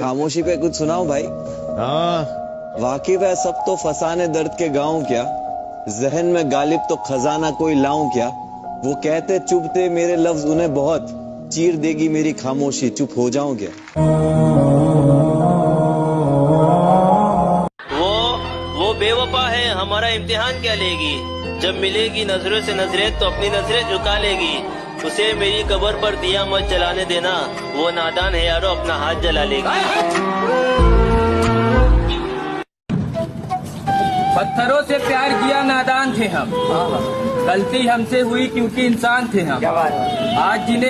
खामोशी पे कुछ सुनाओ भाई। हाँ, वाकिफ है सब तो फसाने दर्द के गाँव क्या, जहन में गालिब तो खजाना कोई लाऊं क्या। वो कहते चुभते मेरे लफ्ज उन्हें बहुत, चीर देगी मेरी खामोशी चुप हो जाऊं क्या। वो बेवफा है, हमारा इम्तिहान क्या लेगी। जब मिलेगी नजरों से नजरें तो अपनी नजरें झुका लेगी। उसे मेरी कब्र पर दिया मत जलाने देना, वो नादान है यारो अपना हाथ जला लेगी। पत्थरों से प्यार किया नादान थे हम, गलती हमसे हुई क्योंकि इंसान थे हम। आज जिन्हें